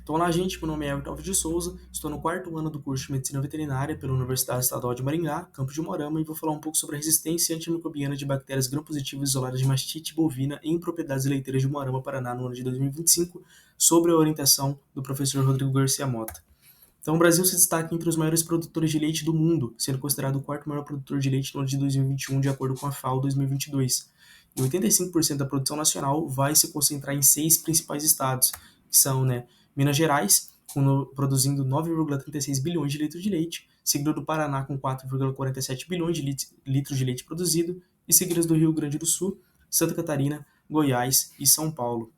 Então, olá, gente, meu nome é Everton Alves de Souza, estou no quarto ano do curso de Medicina Veterinária pela Universidade Estadual de Maringá, campus de Moarama, e vou falar um pouco sobre a resistência antimicrobiana de bactérias gram-positivas isoladas de mastite bovina em propriedades leiteiras de Moarama, Paraná, no ano de 2025, sobre a orientação do professor Rodrigo Garcia Mota. Então, o Brasil se destaca entre os maiores produtores de leite do mundo, sendo considerado o quarto maior produtor de leite no ano de 2021, de acordo com a FAO 2022. E 85% da produção nacional vai se concentrar em 6 principais estados, que são, Minas Gerais, produzindo 9,36 bilhões de litros de leite, seguido do Paraná com 4,47 bilhões de litros de leite produzido, e seguidas do Rio Grande do Sul, Santa Catarina, Goiás e São Paulo.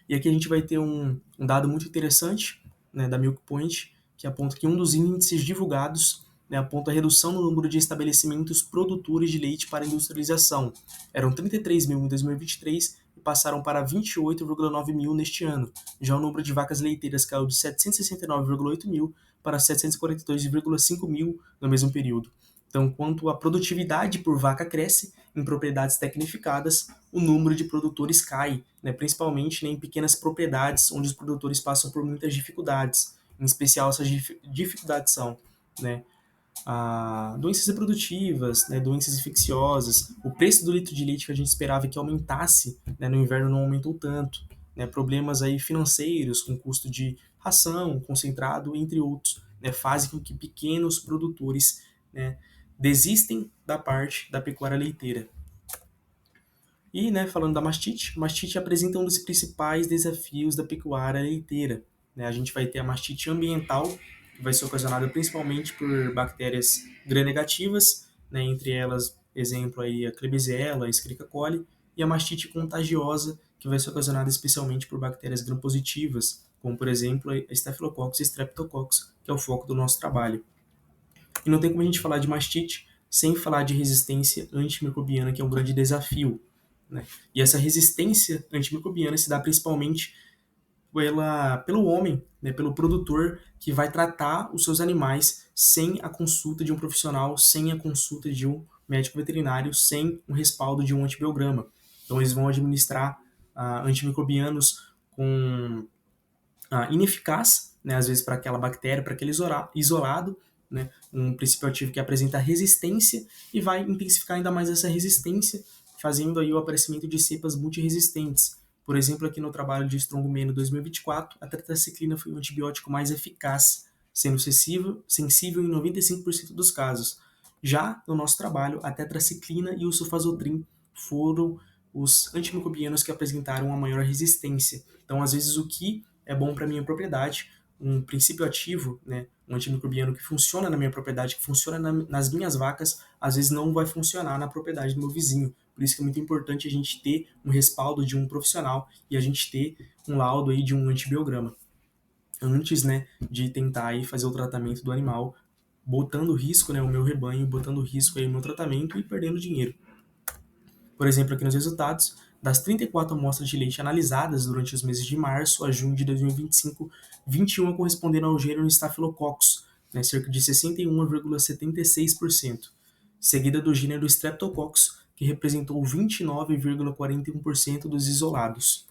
E aqui a gente vai ter um dado muito interessante, da Milk Point, que aponta que um dos índices divulgados, aponta a redução no número de estabelecimentos produtores de leite para industrialização. Eram 33 mil em 2023 e passaram para 28,9 mil neste ano. Já o número de vacas leiteiras caiu de 769,8 mil para 742,5 mil no mesmo período. Então, quanto a produtividade por vaca cresce, em propriedades tecnificadas, o número de produtores cai, principalmente em pequenas propriedades, onde os produtores passam por muitas dificuldades. Em especial, essas dificuldades são doenças reprodutivas, doenças infecciosas, o preço do litro de leite que a gente esperava que aumentasse, no inverno não aumentou tanto, problemas aí financeiros, com custo de ração, concentrado, entre outros, fazem com que pequenos produtores desistem da parte da pecuária leiteira. E, falando da mastite apresenta um dos principais desafios da pecuária leiteira. A gente vai ter a mastite ambiental, que vai ser ocasionada principalmente por bactérias gram-negativas, entre elas, exemplo aí, a Klebsiella, a Escherichia coli, e a mastite contagiosa, que vai ser ocasionada especialmente por bactérias gram-positivas, como, por exemplo, a Staphylococcus e Streptococcus, que é o foco do nosso trabalho. E não tem como a gente falar de mastite sem falar de resistência antimicrobiana, que é um grande desafio. E essa resistência antimicrobiana se dá principalmente pelo homem, pelo produtor, que vai tratar os seus animais sem a consulta de um profissional, sem a consulta de um médico veterinário, sem o respaldo de um antibiograma. Então, eles vão administrar antimicrobianos com ineficaz, às vezes para aquela bactéria, para aquele isolado, um princípio ativo que apresenta resistência e vai intensificar ainda mais essa resistência, fazendo aí o aparecimento de cepas multiresistentes. Por exemplo, aqui no trabalho de Strongman 2024, a tetraciclina foi o antibiótico mais eficaz, sendo sensível em 95% dos casos. Já no nosso trabalho, a tetraciclina e o sulfazotrin foram os antimicrobianos que apresentaram a maior resistência. Então, às vezes, o que é bom para a minha propriedade, um princípio ativo, um antimicrobiano que funciona na minha propriedade, que funciona nas minhas vacas, às vezes não vai funcionar na propriedade do meu vizinho. Por isso que é muito importante a gente ter um respaldo de um profissional e a gente ter um laudo aí de um antibiograma antes, de tentar aí fazer o tratamento do animal, botando risco, o meu rebanho, botando risco aí o meu tratamento e perdendo dinheiro. Por exemplo, aqui nos resultados, das 34 amostras de leite analisadas durante os meses de março a junho de 2025, 21 corresponderam ao gênero Staphylococcus, cerca de 61,76%, seguida do gênero Streptococcus, que representou 29,41% dos isolados.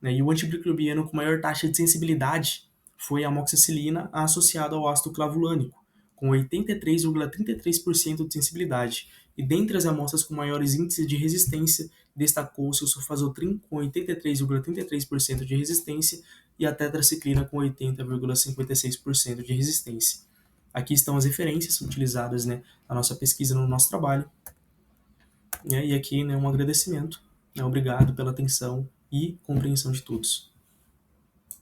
E o antimicrobiano com maior taxa de sensibilidade foi a amoxicilina associada ao ácido clavulânico, com 83,33% de sensibilidade. E dentre as amostras com maiores índices de resistência, destacou-se o sulfazotrin com 83,33% de resistência e a tetraciclina com 80,56% de resistência. Aqui estão as referências utilizadas na nossa pesquisa, no nosso trabalho. E aqui um agradecimento. Obrigado pela atenção e compreensão de todos.